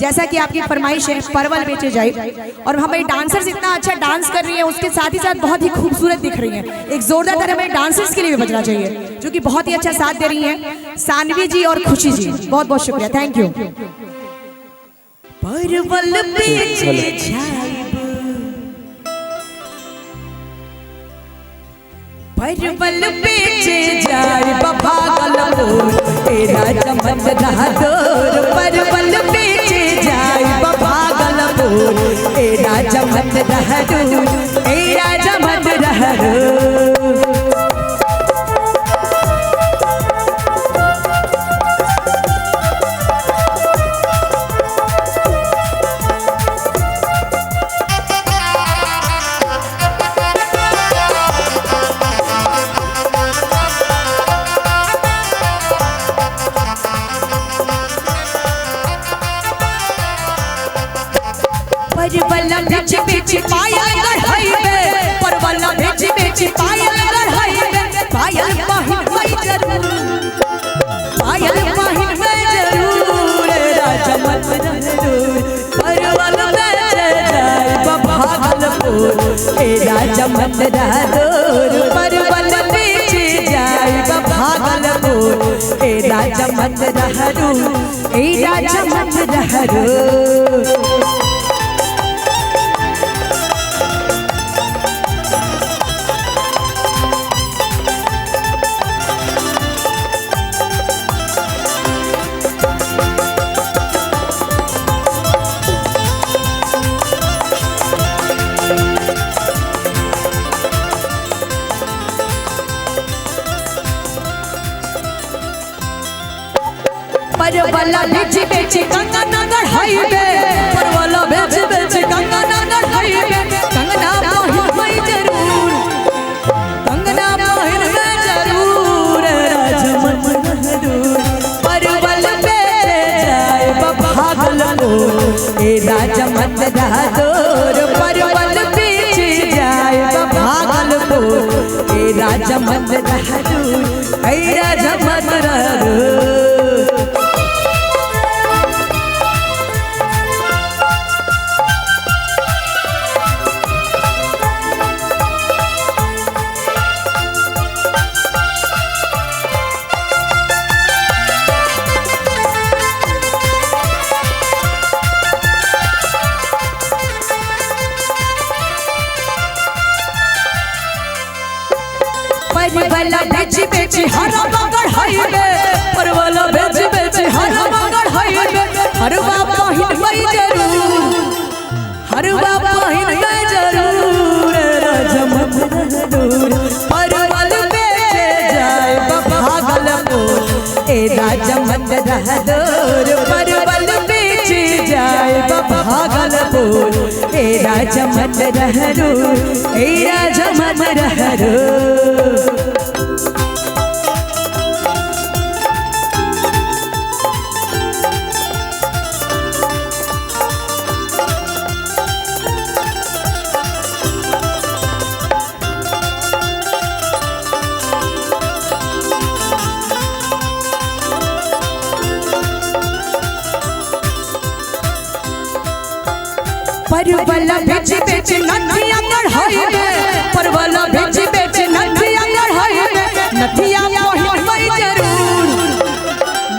जैसा कि आपकी फरमाइश है परवल बेचे जाए, और हमारी डांसर्स इतना अच्छा डांस कर रही है, उसके साथ ही साथ बहुत ही खूबसूरत दिख रही है। एक जोरदार तरह हमारे डांसर्स के लिए भी बजना चाहिए जो कि बहुत ही अच्छा साथ दे रही हैं, सानवी जी और खुशी जी, बहुत बहुत शुक्रिया, थैंक यू। परवल बेचे परवल बेचे जाए भागलपुर तेरा चमन बहादुर, परवल बेचे जाए भागलपुर तेरा चमन बहादुर, तेरा चमन बहादुर। परवल बेच बेच पायल गढ़ाई में, परवल बेच बेच पायल गढ़ाई में, पायल पाहिन में जरूर, पायल पाहिन में जरूर, राजमत जरूर। परवल बेच जाए भागलपुर तेरा चमन बहादुर, परवल बेच जाए भागलपुर तेरा चमन बहादुर, तेरा चमन बहादुर। परवल बेच बेच कंगना गढ़ाई में, परवल बेच बेच कंगना गढ़ाई में, कंगना पाहिन में जरूर, कंगना पाहिन में जरूर, राजमन बहादुर। परवल बेच जाए भागलपुर तेरा चमन बहादुर, परवल बेच जाए भागलपुर तेरा चमन बहादुर, तेरा चमन बहादुर। परवल बेच बेच हरवा गढ़ाई में, परवल बेच बेच हरवा गढ़ाई में, हरवा पाहिन में जरूर, हरवा पाहिन में जरूर, राजमत बहादुर। परवल बेच जाए भागलपुर तेरा चमन बहादुर, परवल बेच जाए भागलपुर तेरा चमन बहादुर, तेरा चमन बहादुर। परवल बेच बेच नथिया गढ़ाई में, परवल बेच बेच नथिया गढ़ाई में, नथिया पाहिन में जरूर,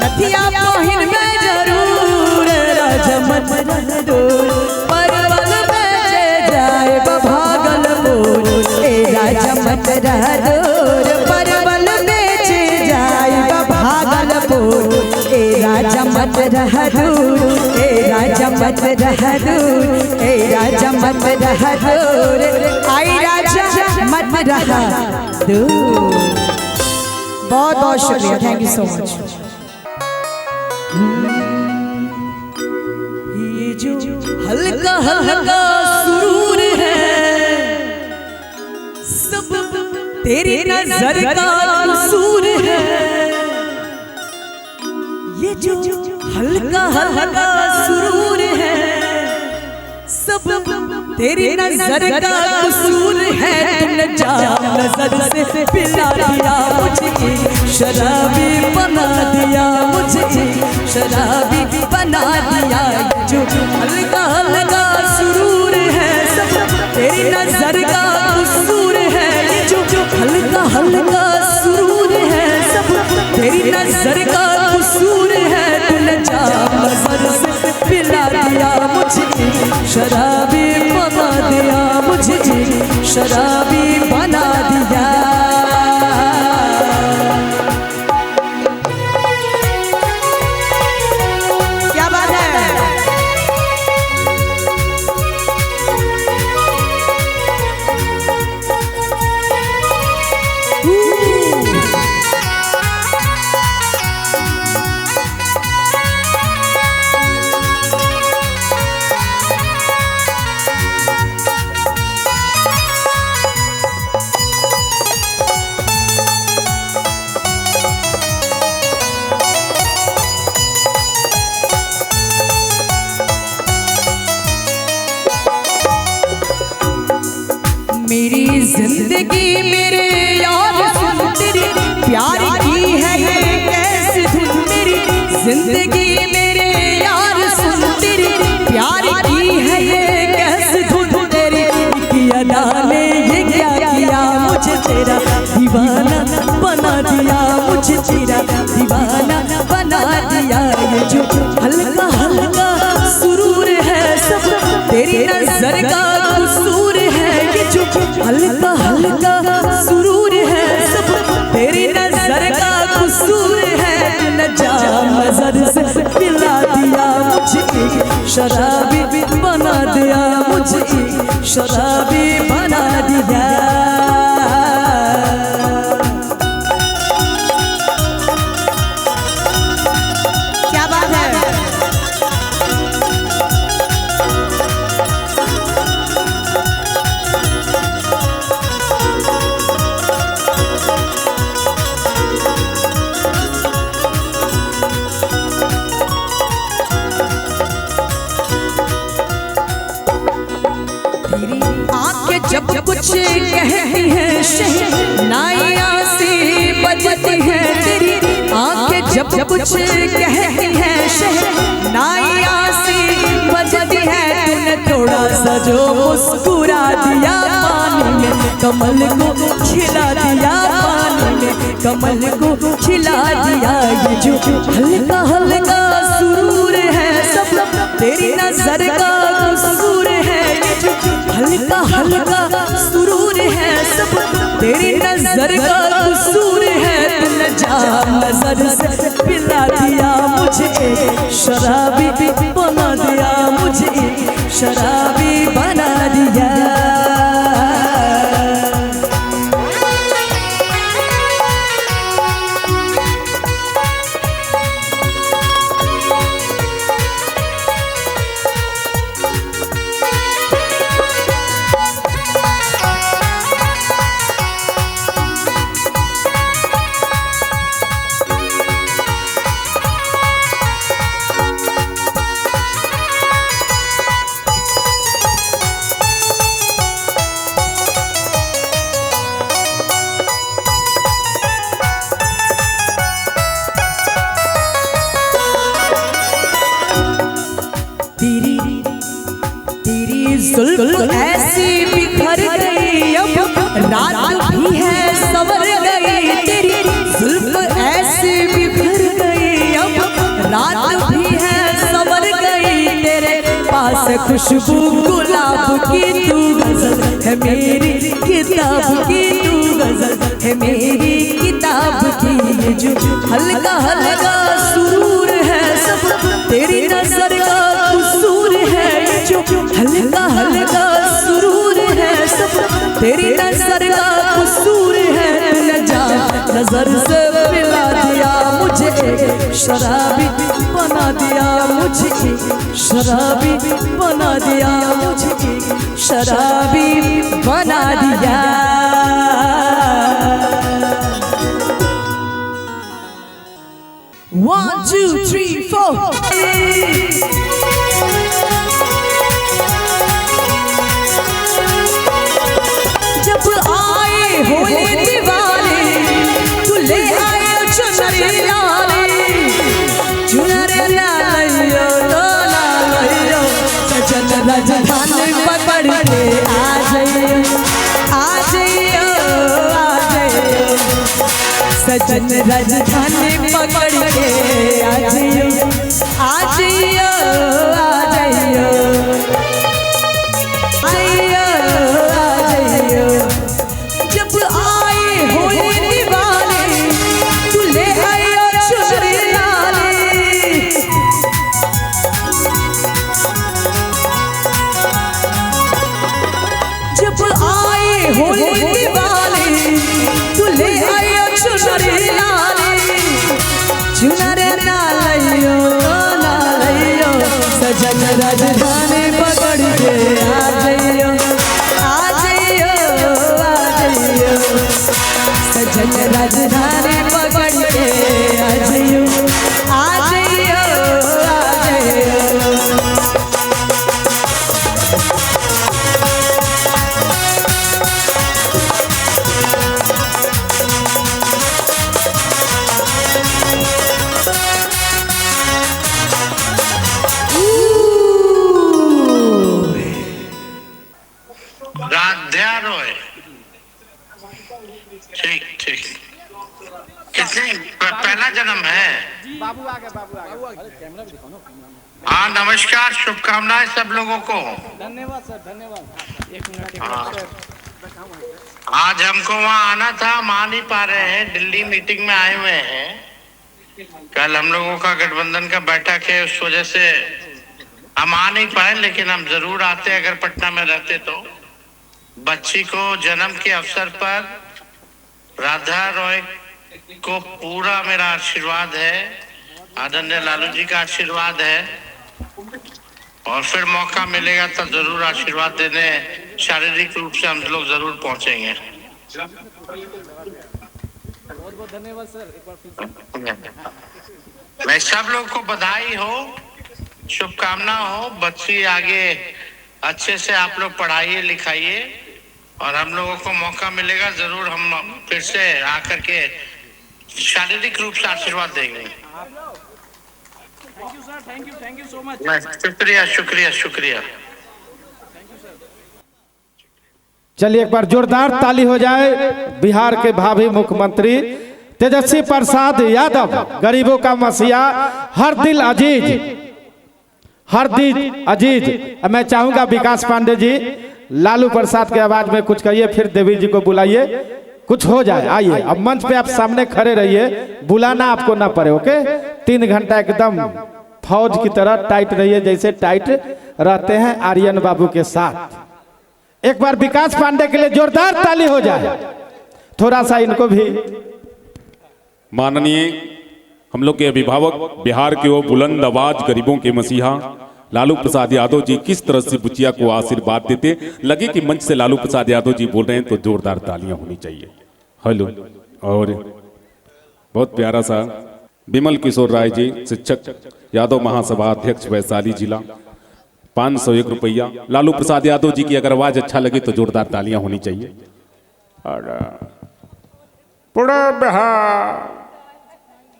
नथिया पाहिन में जरूर, राजमत बहादुर। परवल बेच जाए भागलपुर तेरा चमन बहादुर, परवल बेच जाए भागलपुर तेरा चमन बहादुर, तेरा चमन बहादुर, तेरा चमन बहादुर, आई राजा मत बहादुर। बहुत बहुत शुक्रिया, थैंक यू सो मच। ये जो हल्का हल्का सुरूर है, सब तेरी नजर का कसूर है। ये जो हल्का हल्का सुरूर है, सब तेरी नजर का कसूर है। तुमने जान नजर से पिला दिया मुझे, शराबी बना दिया मुझे, शराबी बना दिया। जो जो हल्का हल्का सुरूर है सब तेरी नजर का कसूर है। ये जो हल्का हल्का सुरूर है सब तेरी नजर का कसूर है। तूने जाम नजर से पिला दिया मुझे, शराबी बना दिया मुझे, शराबी बना दिया। क्या बात है। मेरी जिंदगी मेरे यार सुन तेरी प्यार की है ये कैसी धुन। मेरी जिंदगी मेरे यार सुन तेरी प्यार की है ये कैसी धुन। तेरी अदा ने ये क्या किया मुझे तेरा दीवाना बना दिया, मुझे तेरा दीवाना बना दिया। ये जो हल्का हल्का सुरूर है सब तेरी नजर का कसूर है। ये जो हल्का हल्का सुरूर है सब तेरी नजर का कसूर है। तूने जाम नजर से पिला दिया मुझे, शराबी बना दिया मुझे, शराबी बना दिया। क्या बात है। आंखें जब कुछ कहती हैं शहनाइयाँ से बजती हैं। तेरी आंखें जब कुछ कहती हैं शहनाइयाँ से बजती हैं। तूने थोड़ा सा जो मुस्कुरा दिया पानी में कमल को खिला दिया, पानी में कमल को खिला दिया। ये जो हल्का हल्का सुरूर है सब तेरी नजर का कसूर है। हल्का हल्का सुरूर है सब तेरी नजर का कसूर है। तूने जाम नजर से पिला दिया मुझे, शराबी बना दिया मुझे, शराबी बना दिया। जुल्फ ऐसी बिखर गई अब रात भी है सवर गई। तेरी जुल्फ ऐसी बिखर गई अब रात भी है सवर गई। तेरे पास खुशबू गुलाब की तू गजल है मेरी किताब की, तू गजल है मेरी किताब की। ये जो हल्का हल्का सुरूर है सब तेरी नजर का कसूर है। ये जो हल्का हल्का सुरूर है सब तेरी नजर का कसूर है। तूने जाम नजर से पिला दिया मुझे, शराबी बना दिया मुझे, शराबी बना दिया मुझे, शराबी बना दिया। One, two, three, four. जब आए होली दिवाली तू ले आए चुनरी लाली, चुनरी लालियो तो लालियो राजधानी पकड़ के आ जाइयो, आ जाइयो, आ जाइयो, सजन राजधानी पकड़ के आ जाइयो, आ जाइयो, आ जाइयो, आइयो, आ जाइयो। जब आए होली दिवाली तू ले आइयो चुनरी लाली, जब आए होली दिवाली तू ले आइयो चुनरी लाली, चुनरी ना लइयो, ना लइयो, सजन राजधानी पकड़ के आ जाइयो, आ जाइयो, आ जाइयो, सजन राजधानी पकड़ के आ जाइयो, आ जाइयो, आ जाइयो। राधा रॉय, ठीक ठीक। कितने पहला जन्म है? बाबू आ गए। हाँ नमस्कार, शुभकामनाएं सब लोगों को। धन्यवाद सर, धन्यवाद। एक मिनट। आज हमको वहाँ आना था, हम आ नहीं पा रहे हैं, दिल्ली मीटिंग में आए हुए हैं। कल हम लोगों का गठबंधन का बैठक है, उस वजह से हम आ नहीं पाए, लेकिन हम जरूर आते अगर पटना में रहते तो। बच्ची को जन्म के अवसर पर राधा रॉय को पूरा मेरा आशीर्वाद है, आदरणीय लालू जी का आशीर्वाद है, और फिर मौका मिलेगा तो जरूर आशीर्वाद देने शारीरिक रूप से हम लोग जरूर पहुंचेंगे। बहुत बहुत धन्यवाद सर, एक बार फिर। मैं सब लोग को बधाई हो, शुभकामना हो, बच्ची आगे अच्छे से आप लोग पढ़ाइए लिखाइए, और हम लोगों को मौका मिलेगा जरूर हम फिर से आकर के शारीरिक रूप से आशीर्वाद देंगे। Thank you sir, thank you so much. शुक्रिया शुक्रिया शुक्रिया। चलिए एक बार जोरदार ताली हो जाए बिहार के भावी मुख्यमंत्री तेजस्वी प्रसाद यादव, गरीबों का मसीहा, हर दिल अजीज, हर दिल अजीज। मैं चाहूंगा विकास पांडे जी लालू प्रसाद के आवाज में कुछ कहिए, फिर देवी जी को बुलाइए, कुछ हो जाए। आइए अब मंच पे आप सामने खड़े रहिए, बुलाना आपको ना पड़े। ओके, 3 घंटा एकदम फौज की तरह टाइट रहिए, जैसे टाइट रहते हैं आर्यन बाबू के साथ। एक बार विकास पांडे के लिए जोरदार ताली हो जाए, थोड़ा सा इनको भी। माननीय हम लोग के अभिभावक, बिहार के वो बुलंद आवाज गरीबों के मसीहा लालू प्रसाद यादव जी किस तरह से बुचिया को आशीर्वाद देते, लगे कि मंच से लालू प्रसाद यादव जी बोल रहे हैं तो जोरदार तालियां होनी चाहिए। हेलो। और बहुत प्यारा सा विमल किशोर राय जी, शिक्षक, यादव महासभा अध्यक्ष, वैशाली जिला, 501 रुपया। लालू प्रसाद यादव जी की अगर आवाज अच्छा लगे तो जोरदार तालियां होनी चाहिए। और पूरे बिहार,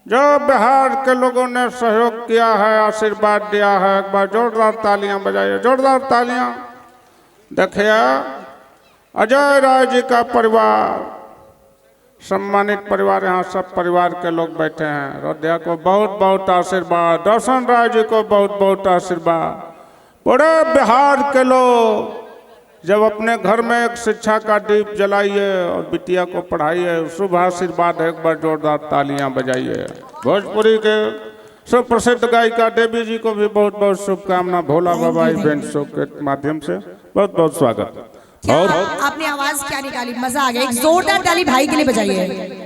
जो बिहार के लोगों ने सहयोग किया है, आशीर्वाद दिया है, एक बार जोरदार तालियां बजाइए, जोरदार तालियां। देखिए अजय राय जी का परिवार, सम्मानित परिवार, यहाँ सब परिवार के लोग बैठे हैं। रोधिया को बहुत बहुत आशीर्वाद, रोशन राय जी को बहुत बहुत आशीर्वाद। पूरे बिहार के लोग जब अपने घर में एक शिक्षा का दीप जलाइए और बिटिया को पढ़ाइए, शुभ आशीर्वाद है, एक बार जोरदार तालियां बजाइए। भोजपुरी के सुप्रसिद्ध गायिका देवी जी को भी बहुत बहुत शुभकामना, भोला बाबा इवेंट शो के माध्यम से बहुत बहुत स्वागत। और आपने आवाज क्या निकाली, मजा आ गया। एक जोरदार ताली भाई के लिए बजाइए।